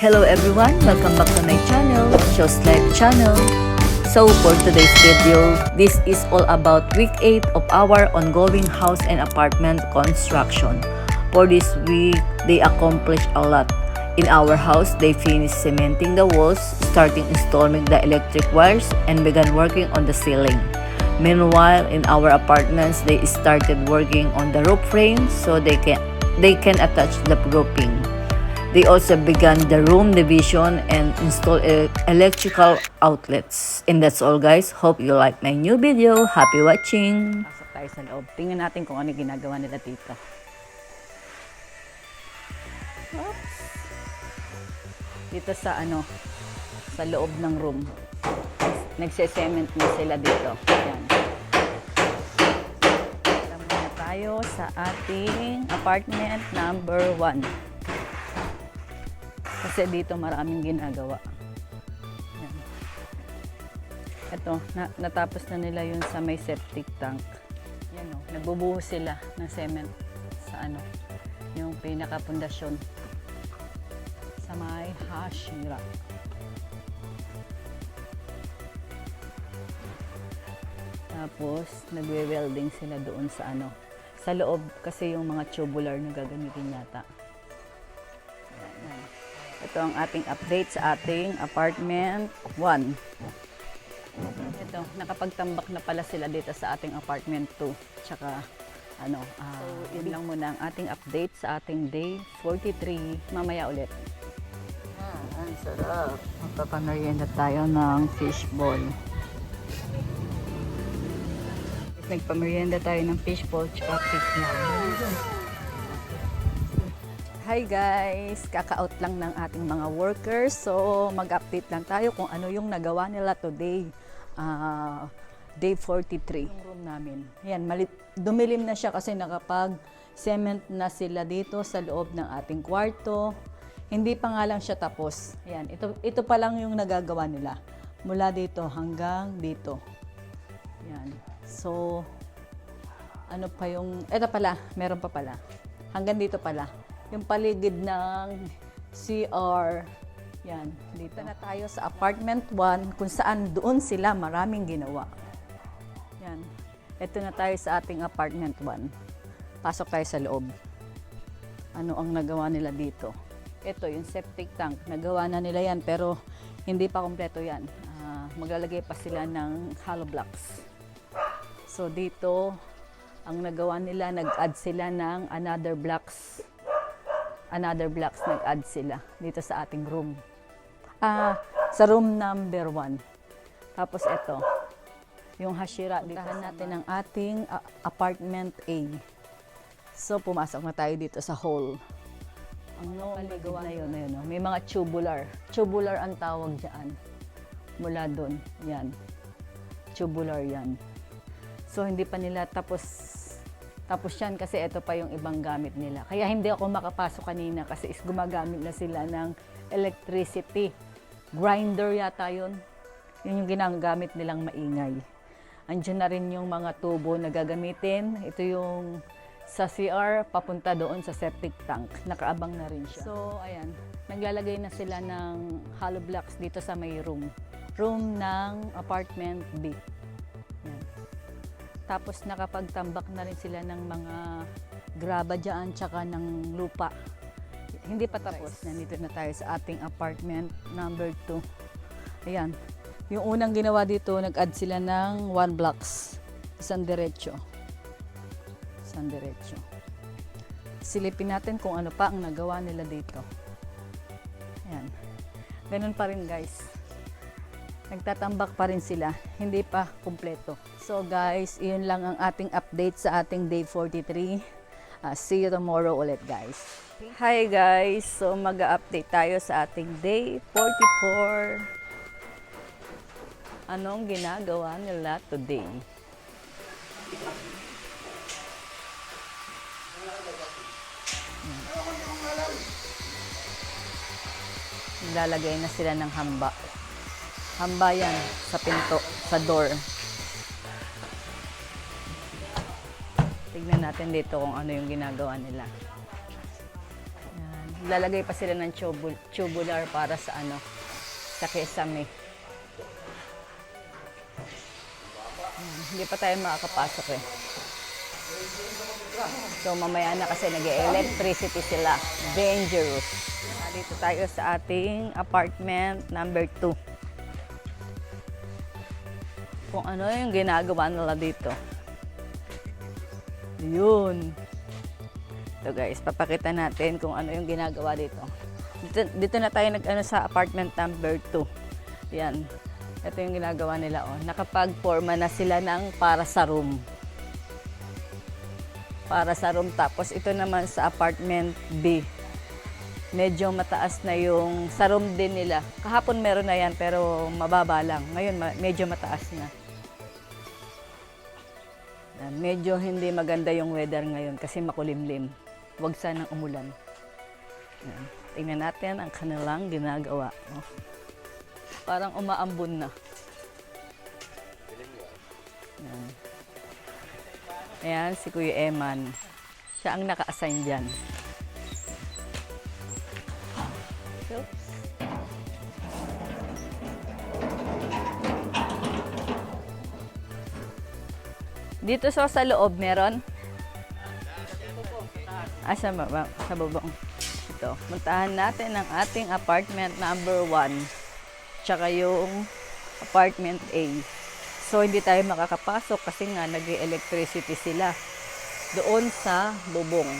Hello everyone, welcome back to my channel, Show's Life channel. So for today's video, this is all about week 8 of our ongoing house and apartment construction. For this week, they accomplished a lot. In our house, they finished cementing the walls, starting installing the electric wires, and began working on the ceiling. Meanwhile, in our apartments, they started working on the roof frame so they can attach the roofing. They also began the room division and install electrical outlets. And that's all guys. Hope you like my new video. Happy watching! Pasok tayo sa loob. Tingnan natin kung ano ginagawa nila dito. Oops. Dito sa sa loob ng room. Nagse-cement na sila dito. Ayan. Tama na tayo sa ating apartment number 1. Kasi dito maraming ginagawa. Yan. Ito, natapos na nila yun sa may septic tank. Yan o, nagbubuhos sila ng cement sa yung pinaka-pundasyon sa may hashira. Tapos, nagwe-welding sila doon sa sa loob kasi yung mga tubular na gagamitin yata. Ito ang ating update sa ating apartment 1. Ito, nakapagtambak na pala sila dito sa ating apartment 2. Tsaka, so, yun lang muna ang ating update sa ating day 43. Mamaya ulit. Ang sarap. Magpapamerienda tayo ng fishball. Nagpamerienda tayo ng fishball tsaka fish na. Hi guys! Kaka-out lang ng ating mga workers. So, mag-update lang tayo kung ano yung nagawa nila today. Day 43. Yung room namin. Yan, dumilim na siya kasi nakapag-cement na sila dito sa loob ng ating kwarto. Hindi pa nga lang siya tapos. Yan, ito pa lang yung nagagawa nila. Mula dito hanggang dito. Yan. So, ano pa yung... Ito pala, meron pa pala. Hanggang dito pala. Yung paligid ng CR. Yan, dito na tayo sa apartment 1 kung saan doon sila maraming ginawa. Yan. Ito na tayo sa ating apartment 1. Pasok tayo sa loob. Ano ang nagawa nila dito? Ito, yung septic tank. Nagawa na nila yan pero hindi pa kompleto yan. Maglalagay pa sila ng hollow blocks. So dito, ang nagawa nila, nag-add sila ng another blocks, nag-add sila dito sa ating room. Sa room number 1. Tapos ito, yung hashira. Dito natin ang ating apartment A. So, pumasok na tayo dito sa hall. Ang nagawa na yun. May mga tubular. Tubular ang tawag dyan. Mula doon. Yan. Tubular yan. So, hindi pa nila tapos yan kasi ito pa yung ibang gamit nila. Kaya hindi ako makapasok kanina kasi gumagamit na sila ng electricity. Grinder yata yun. Yun yung ginagamit nilang maingay. Andiyan na rin yung mga tubo na gagamitin. Ito yung sa CR papunta doon sa septic tank. Nakaabang na rin siya. So, ayan. Naglalagay na sila ng hollow blocks dito sa may room. Room ng apartment B. Yan. Tapos nakapagtambak na rin sila ng mga graba dyan tsaka ng lupa. Hindi pa tapos. Nandito na tayo sa ating apartment number 2. Ayan. Yung unang ginawa dito, nag-add sila ng 1 blocks. Isang diretso. Silipin natin kung ano pa ang nagawa nila dito. Ayan. Ganun pa rin guys. Nagtatambak pa rin sila, hindi pa kumpleto. So guys, iyon lang ang ating update sa ating day 43. See you tomorrow ulit guys. Hi guys, so mag-update tayo sa ating day 44. Anong ginagawa nila today? Lalagay na sila ng hamba. Hamba yan sa pinto, sa door. Tignan natin dito kung ano yung ginagawa nila. Yan. lalagay pa sila ng tubular para sa ano, sa kesame. Hindi pa tayo makakapasok eh. So mamaya na kasi nag-electricity sila. Dangerous. Dito tayo sa ating apartment number 2. Kung ano yung ginagawa nila dito. Yun. Ito guys, papakita natin kung ano yung ginagawa dito. Dito na tayo nag-ano sa apartment number 2. Yan. Ito yung ginagawa nila. Oh. Nakapag-forma na sila ng para sa room. Para sa room. Tapos ito naman sa apartment B. Medyo mataas na yung sa room din nila. Kahapon meron na yan pero mababa lang. Ngayon medyo mataas na. Medyo hindi maganda yung weather ngayon kasi makulimlim. Huwag sanang umulan. Yan. Tingnan natin ang kanilang ginagawa. Oh. Parang umaambon na. Yan. Ayan, si Kuya Eman. Siya ang naka-assign dyan. Oops. Dito sa loob meron? Sa babang. Ito. Puntahan natin ang ating apartment number 1. Tsaka yung apartment A. So, hindi tayo makakapasok kasi nga nag-electricity sila doon sa bubong.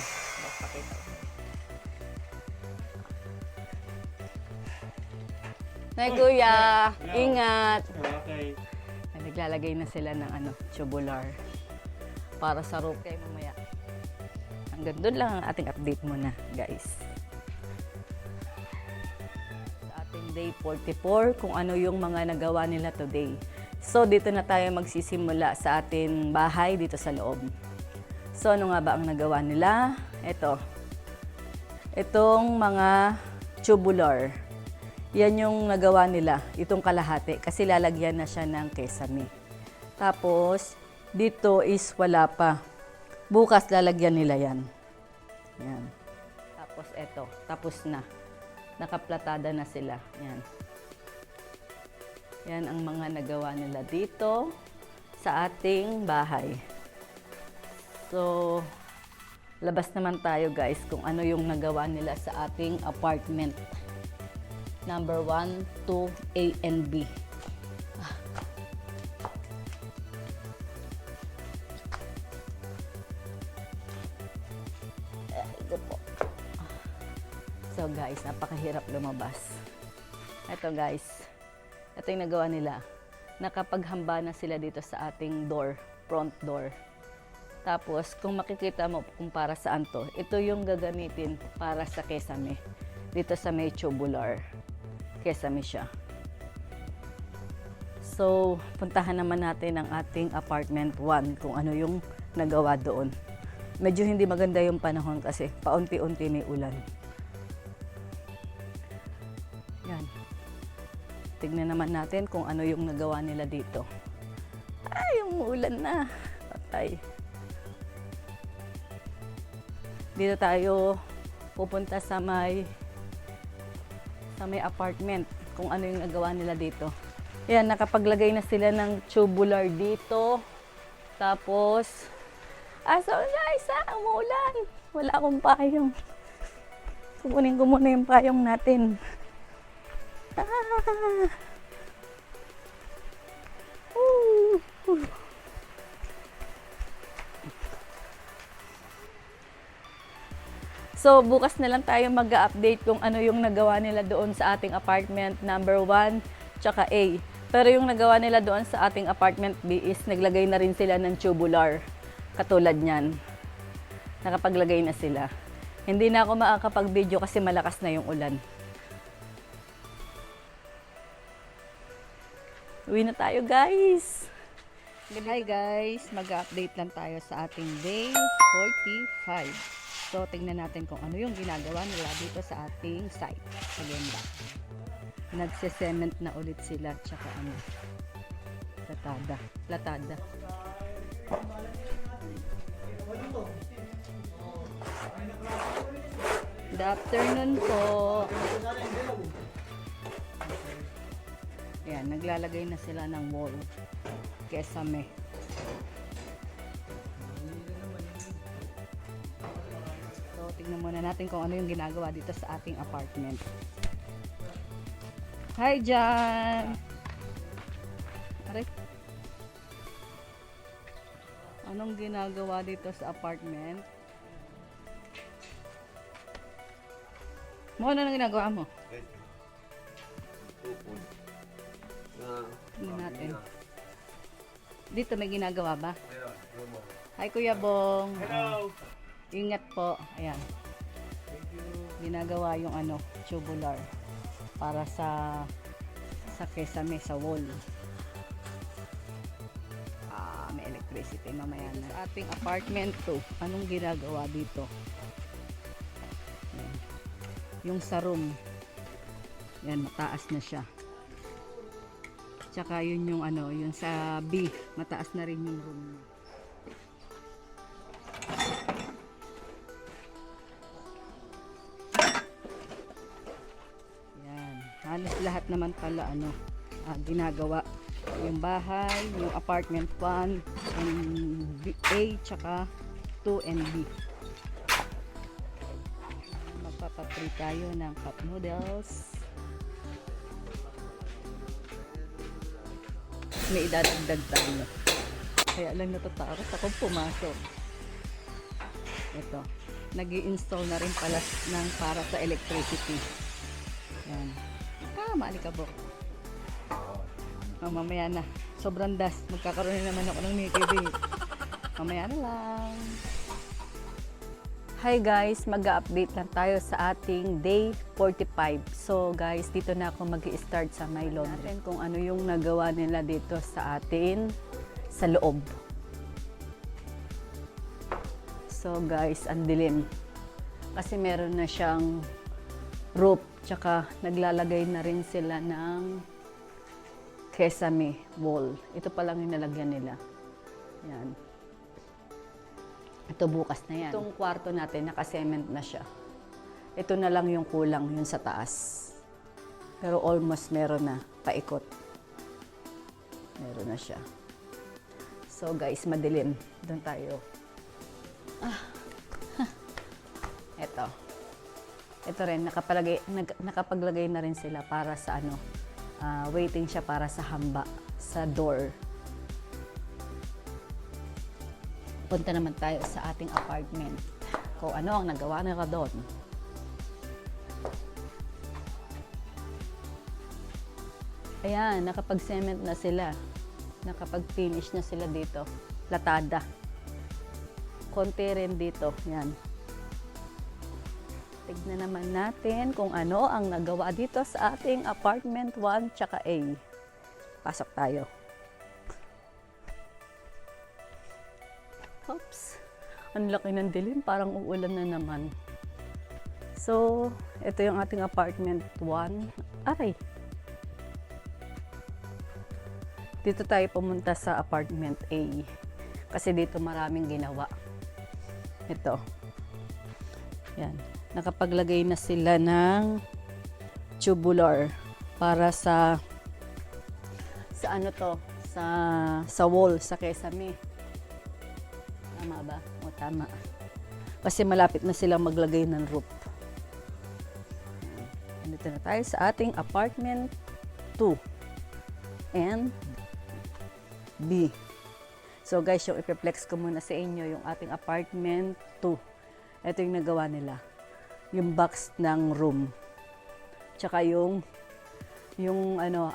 Nay, Kuya! Ingat! Okay. Naglalagay na sila ng tubular para sa roof. Kaya mamaya. Hanggang doon lang ang ating update muna, guys. Sa ating day 44, kung ano yung mga nagawa nila today. So, dito na tayo magsisimula sa ating bahay dito sa loob. So, ano nga ba ang nagawa nila? Ito. Itong mga tubular. Yan yung nagawa nila, itong kalahati. Kasi lalagyan na siya ng kesame. Tapos, dito is wala pa. Bukas lalagyan nila yan. Yan. Tapos eto, tapos na. Nakaplatada na sila. Yan. Yan ang mga nagawa nila dito sa ating bahay. So, labas naman tayo guys kung ano yung nagawa nila sa ating apartment. Number 1, 2, A and B. Ito po. So guys, napakahirap lumabas. Ito guys. Ito yung nagawa nila. Nakapaghamba na sila dito sa ating door, front door. Tapos, kung makikita mo kung para saan to, ito yung gagamitin para sa kesame. Dito sa may tubular. Kesame siya. So, puntahan naman natin ang ating apartment 1 kung ano yung nagawa doon. Medyo hindi maganda yung panahon kasi paunti-unti may ulan. Yan. Tignan naman natin kung ano yung nagawa nila dito. Ay, yung ulan na. Patay. Dito tayo pupunta sa may apartment kung ano yung nagawa nila dito. Yan, nakapaglagay na sila ng tubular dito. Tapos, so guys, umuulan. Wala akong payong. Kukunin ko muna yung payong natin. So, bukas na lang tayo mag-update kung ano yung nagawa nila doon sa ating apartment number 1 tsaka A. Pero yung nagawa nila doon sa ating apartment B is naglagay na rin sila ng tubular. Katulad niyan. Nakapaglagay na sila. Hindi na ako makakapag-video kasi malakas na yung ulan. Uwi na tayo guys! Hi guys! Mag-update lang tayo sa ating day 45. So, tingnan natin kung ano yung ginagawa nila dito sa ating site. Agenda. Nagse-cement na ulit sila, tsaka platada. Good afternoon po. Ayan, naglalagay na sila ng wall. Kesame. So, tignan muna natin kung ano yung ginagawa dito sa ating apartment. Hi, Jan! Aray. Anong ginagawa dito sa apartment? Mo, ano nang ginagawa mo? Tingnan natin. Dito may ginagawa ba? Hi, Kuya Bong. Hello. Ingat po. Ayan. Ginagawa yung ano, tubular para sa kesame sa wall. May electricity mamaya na. Sa ating apartment 2, anong ginagawa dito? Ayan. Yung sa room. Yan, mataas na siya. Tsaka yun yung ano, yung sa B, mataas na rin yung room niya. Yan, halos lahat naman pala ano, ginagawa. Yung bahay, yung apartment 1, and A, tsaka 2 and B. Magpapapri tayo ng cup noodles. May idadagdag tayo. Kaya lang natatakot akong pumasok. Ito. Nag-i-install na rin pala ng para sa electricity. Yan. Maalikabok. Mamaya na. Sobrang dust. Magkakaroon na naman ako ng Nikki. Mamaya na lang. Hi guys, mag-update lang tayo sa ating day 45. So guys, dito na ako mag-i-start sa my laundry. Kung ano yung nagawa nila dito sa atin sa loob. So guys, ang dilim. Kasi meron na siyang roof, tsaka naglalagay na rin sila ng kesame wall. Ito pa lang yung nalagyan nila. Yan. Ito bukas na yan. Itong kwarto natin, naka-cement na siya. Ito na lang yung kulang, yun sa taas. Pero almost meron na, paikot. Meron na siya. So guys, madilim. Doon tayo. Ito. Ito rin, nakapaglagay na rin sila para sa ano, waiting siya para sa hamba, sa door. Punta naman tayo sa ating apartment. Kung ano ang nagawa nila doon. Ayan, nakapag-cement na sila. Nakapag-finish na sila dito. Latada. Konti rin dito. Yan. Tignan naman natin kung ano ang nagawa dito sa ating apartment 1 tsaka A. Pasok tayo. Oops. Ang laki ng dilim. Parang uulan na naman. So, ito yung ating apartment 1. Aray. Dito tayo pumunta sa apartment A. Kasi dito maraming ginawa. Ito. Yan. Nakapaglagay na sila ng tubular para sa ano to? Sa wall, sa kesame. Tama ba? O tama. Kasi malapit na silang maglagay ng roof. Dito na tayo sa ating apartment 2 and B. So guys, yung i-flex ko muna sa inyo yung ating apartment 2. Ito yung nagawa nila. Yung box ng room. Tsaka yung ano,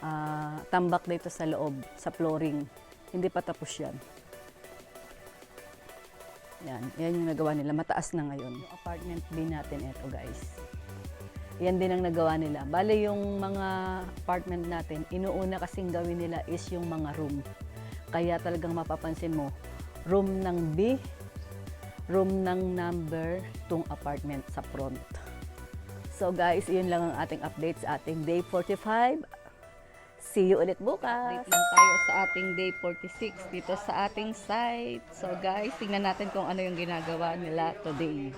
tambak dito sa loob, sa flooring. Hindi pa tapos yan. Yan yung nagawa nila. Mataas na ngayon. Yung apartment B natin, ito guys. Yan din ang nagawa nila. Bale yung mga apartment natin, inuuna kasing gawin nila is yung mga room. Kaya talagang mapapansin mo, room ng B, room ng number 2 apartment sa front. So guys, yun lang ang ating update sa ating day 45. See you ulit bukas. Update lang tayo sa ating day 46 dito sa ating site. So guys, tingnan natin kung ano yung ginagawa nila today.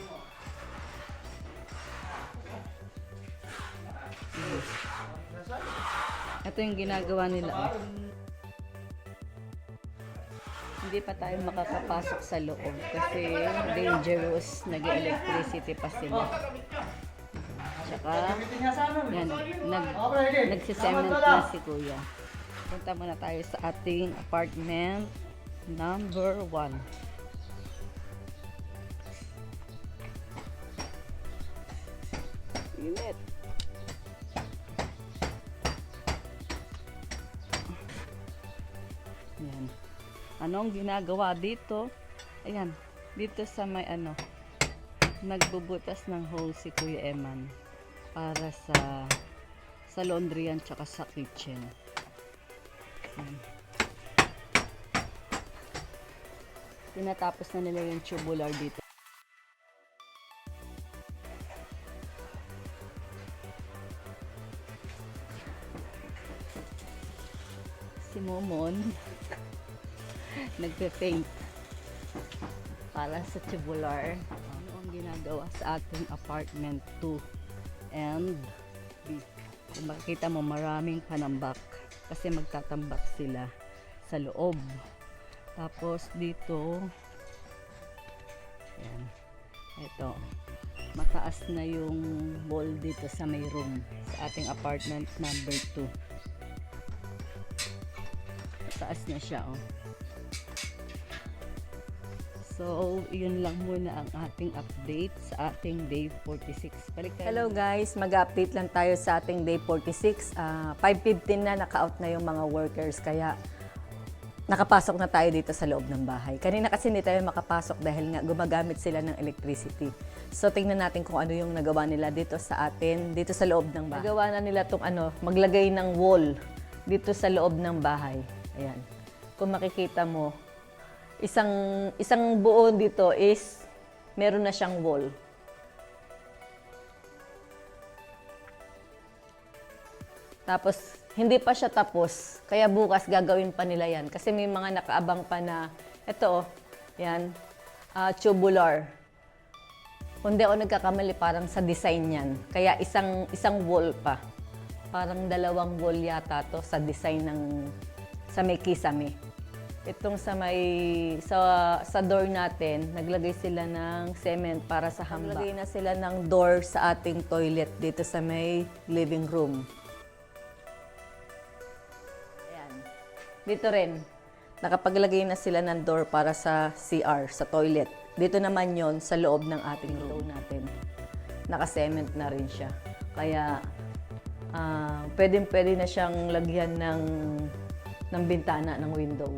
Ito yung ginagawa nila. Hindi pa tayo makakapasok sa loob kasi dangerous, nag-electricity pa sila. Tsaka, yan, nagsisement na si Kuya. Punta muna tayo sa ating apartment number 1. Init. Yan. Anong ginagawa dito? Ayan, dito sa may nagbubutas ng hose si Kuya Eman para sa laundry yan tsaka sa kitchen. Ayan. Tinatapos na nila yung tubular dito. Si Momon nagpe-paint para sa tubular. Ano ang ginagawa sa ating apartment 2 and B. Kung makikita mo, maraming panambak kasi magtatambak sila sa loob. Tapos dito, yan, ito, mataas na yung wall dito sa may room sa ating apartment number 2. Mataas na siya, oh. So, yun lang muna ang ating update sa ating day 46. Hello guys, mag-update lang tayo sa ating day 46. 5:15 na, naka-out na yung mga workers, kaya nakapasok na tayo dito sa loob ng bahay. Kanina kasi hindi tayo makapasok dahil nga gumagamit sila ng electricity. So, tingnan natin kung ano yung nagawa nila dito sa atin, dito sa loob ng bahay. Nagawa na nila itong maglagay ng wall dito sa loob ng bahay. Ayan. Kung makikita mo, isang buo dito is meron na siyang wall. Tapos hindi pa siya tapos, kaya bukas gagawin pa nila yan kasi may mga nakaabang pa na ito, yan, tubular. Kung di ako nagkakamali, parang sa design yan, kaya isang wall pa, parang dalawang wall yata to sa design sa may kisame. Itong sa door natin, naglagay sila ng cement para sa hamba. Naglagay na sila ng door sa ating toilet dito sa may living room. Ayan. Dito rin, nakapaglagay na sila ng door para sa CR, sa toilet. Dito naman yon sa loob ng ating room natin. Naka-cement na rin siya. Kaya, pwede na siyang lagyan ng bintana, ng window.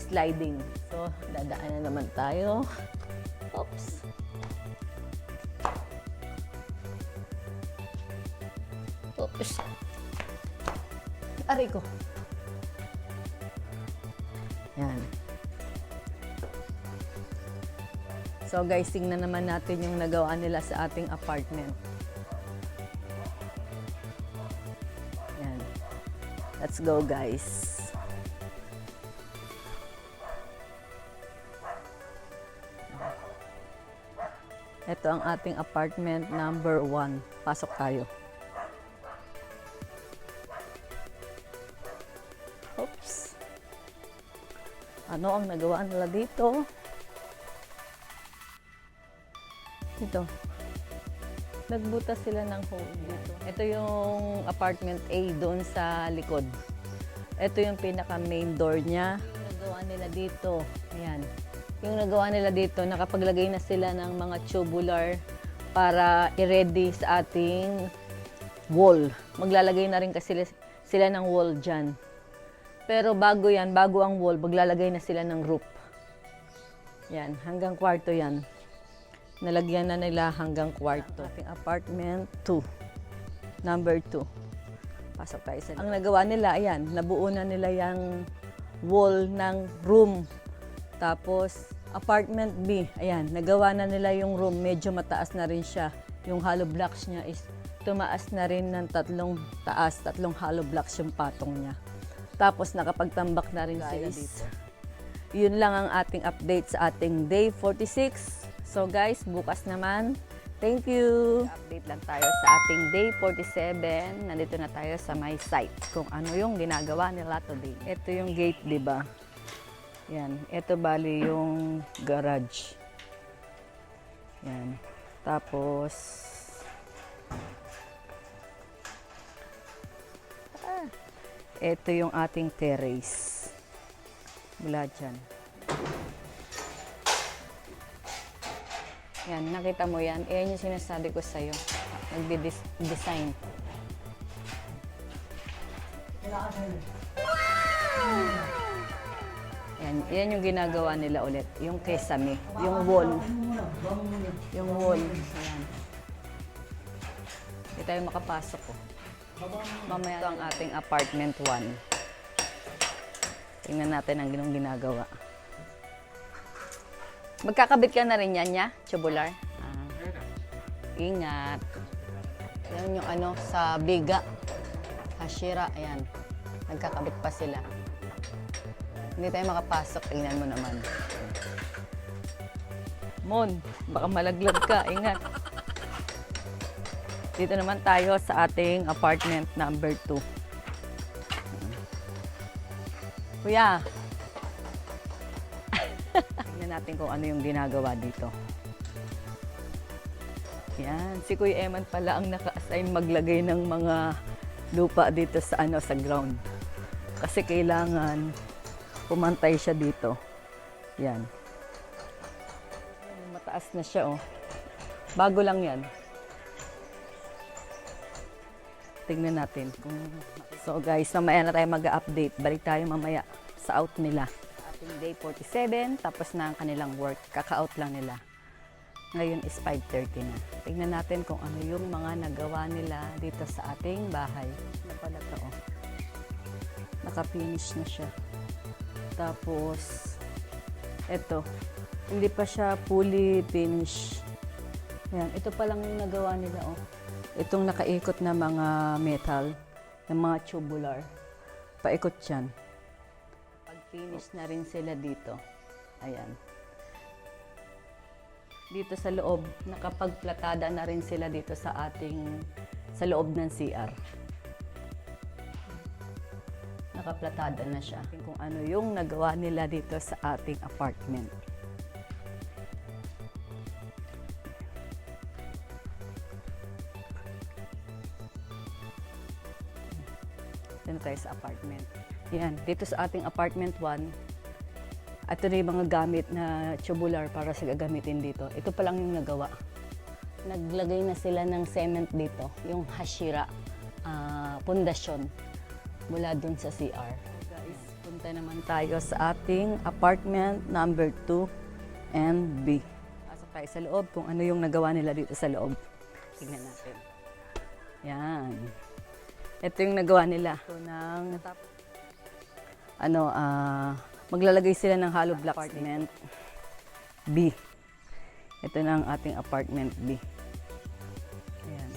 Sliding. So, dadaan na naman tayo. Oops. Oops. Aray ko. Yan. So guys, tingnan naman natin yung nagawa nila sa ating apartment. Yan. Let's go guys. Ito ang ating apartment number 1. Pasok tayo. Oops. Ano ang nagawa nila dito? Dito. Nagbutas sila ng hole dito. Ito yung apartment A doon sa likod. Ito yung pinaka main door niya. Nagawa nila dito. Ayan. Yung nagawa nila dito, nakapaglagay na sila ng mga tubular para i-ready sa ating wall. Maglalagay na rin kasi sila ng wall dyan. Pero bago ang wall, maglalagay na sila ng roof. Yan, hanggang kwarto yan. Nalagyan na nila hanggang kwarto. Ating apartment 2, number 2. Pasok tayo sa. Ang nagawa nila, ayan, nabuo na nila yung wall ng room. Tapos, apartment B, ayan, nagawa na nila yung room, medyo mataas na rin siya. Yung hollow blocks niya is tumaas na rin ng tatlong hollow blocks yung patong niya. Tapos, nakapagtambak na rin sila dito. Yun lang ang ating update sa ating day 46. So guys, bukas naman, Thank you! Update lang tayo sa ating day 47. Nandito na tayo sa my site kung ano yung ginagawa nila today. Ito yung gate, di ba? Yan. Ito bali yung garage. Yan. Tapos, ito yung ating terrace. Mula dyan. Yan, nakita mo yan. Yan yung sinasabi ko sa'yo. Nagde-design. Yan yung ginagawa nila ulit. Yung kesame. Yung wall. Yung wall. Ayan. Hindi tayo makapasok ko. Mamaya ito ang ating apartment 1. Tingnan natin ang ginagawa. Magkakabit ka na rin yan, ya? Tubular? Ingat. Yan yung ano, sa biga. Hashira, ayan. Nagkakabit pa sila. Hindi tayo makapasok. Tingnan mo naman. Mon, baka malaglag ka. Ingat. Dito naman tayo sa ating apartment number 2. Kuya. Tingnan natin kung ano yung ginagawa dito. Yan. Si Kuya Eman pala ang naka-assign maglagay ng mga lupa dito sa sa ground. Kasi kailangan pumantay siya dito. Yan. Mataas na siya, oh. Bago lang yan. Tingnan natin. So guys, mamaya na tayo mag-update. Balik tayo mamaya sa out nila. Ating day 47, tapos na ang kanilang work. Kaka-out lang nila. Ngayon is 5:30 na. Tingnan natin kung ano yung mga nagawa nila dito sa ating bahay. Ano pala to, oh. Naka-finish na siya. Tapos, eto. Hindi pa siya fully finished. Yan. Ito pa lang yung nagawa nila, oh. Itong nakaikot na mga metal, ng mga tubular. Paikot yan. Pag-finish na rin sila dito. Ayan. Dito sa loob, nakapagplatada na rin sila dito sa sa loob ng CR. Nakaplatada na siya. Kung ano yung nagawa nila dito sa ating apartment. Dito tayo sa apartment. Yan, dito sa ating apartment 1, ito na yung mga gamit na tubular para sa gagamitin dito. Ito pa lang yung nagawa. Naglagay na sila ng cement dito, yung hashira, pundasyon, mula dun sa CR. Guys, punta naman tayo sa ating apartment number 2 and B. Pasok tayo sa loob kung ano yung nagawa nila dito sa loob. Tingnan natin. Yan. Ito yung nagawa nila. Ito ng maglalagay sila ng hollow block apartment B. Ito na ang ating apartment B. Ayan.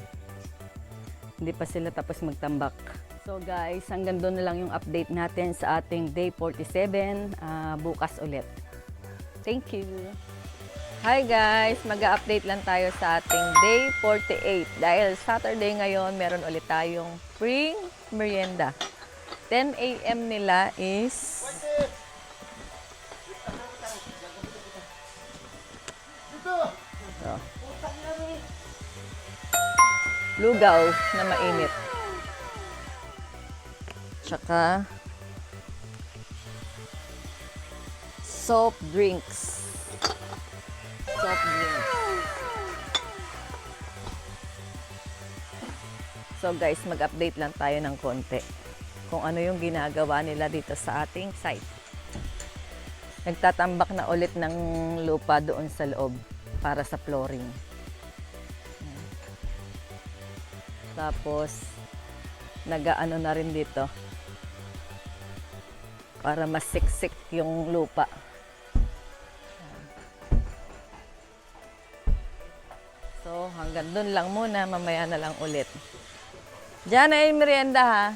Hindi pa sila tapos magtambak. So guys, hanggang doon na lang yung update natin sa ating day 47. Bukas ulit. Thank you! Hi guys! Mag-update lang tayo sa ating day 48. Dahil Saturday ngayon, meron ulit tayong free merienda. 10 a.m. nila is lugaw na mainit. Tsaka soft drinks. Soft drinks. So guys, mag-update lang tayo ng konti kung ano yung ginagawa nila dito sa ating site. Nagtatambak na ulit ng lupa doon sa loob para sa flooring. Tapos, nag-aano na rin dito para masiksik yung lupa. So, hanggang dun lang muna. Mamaya na lang ulit. Diyan na yung merienda, ha?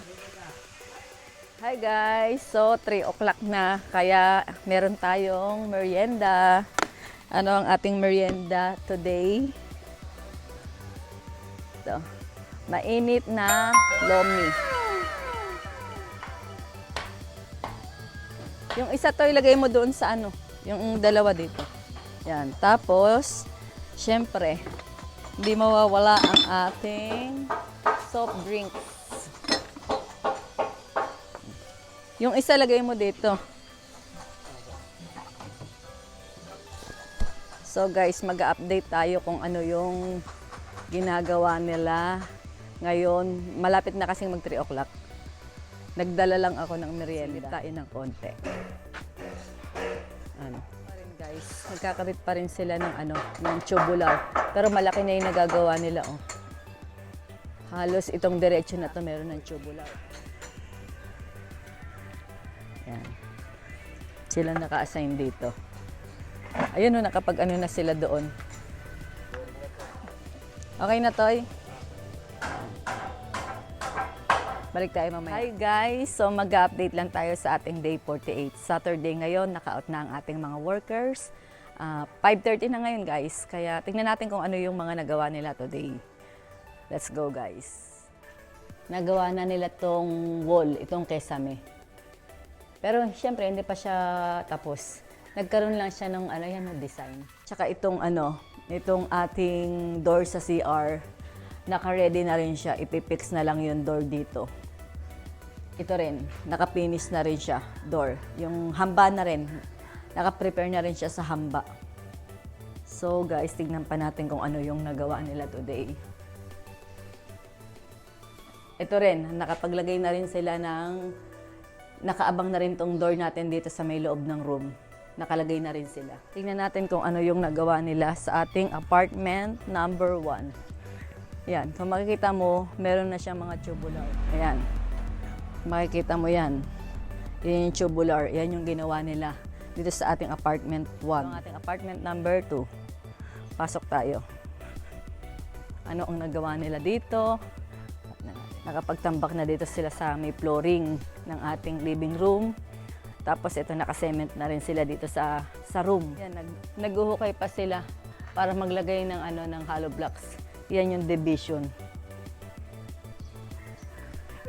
Hi guys! So, 3 o'clock na. Kaya, meron tayong merienda. Ano ang ating merienda today? dito. Mainit na lomi. Yung isa to ilagay mo doon sa ano, yung dalawa dito. Yan. Tapos, syempre, hindi mawawala ang ating soft drinks. Yung isa lagay mo dito. So guys, mag-update tayo kung ano yung ginagawa nila ngayon. Malapit na kasing mag 3 o'clock. Nagdala lang ako ng merienda. Tayo ng konti. Ano? Guys, nagkakabit pa rin sila ng ano, ng tubular. Pero malaki na yung nagagawa nila, oh. Halos itong diretso na to meron ng tubular. Yan. Sila naka-assign dito. Ayun, no, nakapag ano na sila doon. Okay na, Toy? Balik tayo mamaya. Hi guys! So mag-update lang tayo sa ating day 48. Saturday ngayon, naka-out na ang ating mga workers. 5:30 na ngayon guys. Kaya tingnan natin kung ano yung mga nagawa nila today. Let's go guys. Nagawa na nila tong wall, itong kesame. Pero syempre hindi pa siya tapos. Nagkaroon lang siya ng ano yan, design. Tsaka itong ano, itong ating door sa CR, naka-ready na rin siya. Ipipix na lang yung door dito. Ito rin, naka-finish na rin siya, door. Yung hamba na rin, naka-prepare na rin siya sa hamba. So guys, tignan pa natin kung ano yung nagawa nila today. Ito rin, nakapaglagay na rin sila ng, nakaabang na rin tong door natin dito sa may loob ng room. Nakalagay na rin sila. Tingnan natin kung ano yung nagawa nila sa ating apartment number 1. Yan, kung makikita mo, meron na siyang mga tubular. Ayan, makikita mo yan. Yan yung tubular, yan yung ginawa nila dito sa ating apartment 1. Ang ating apartment number 2. Pasok tayo. Ano ang nagawa nila dito? Nakapagtambak na dito sila sa may flooring ng ating living room. Tapos ito, naka-cement na rin sila dito sa room. Yan, nag-uhukay pa sila para maglagay ng ano ng hollow blocks. Yan yung division.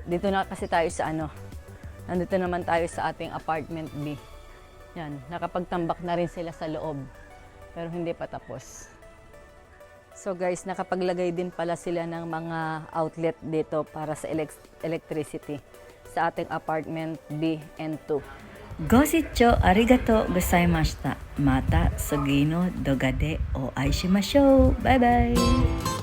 Dito na kasi tayo sa ano. Nandito naman tayo sa ating apartment B. Yan, nakapagtambak na rin sila sa loob. Pero hindi pa tapos. So guys, nakapaglagay din pala sila ng mga outlet dito para sa electricity sa ating apartment B and 2. Gositcho arigato gozaimashita. Mata sugino dogade o aishimashou. Bye bye!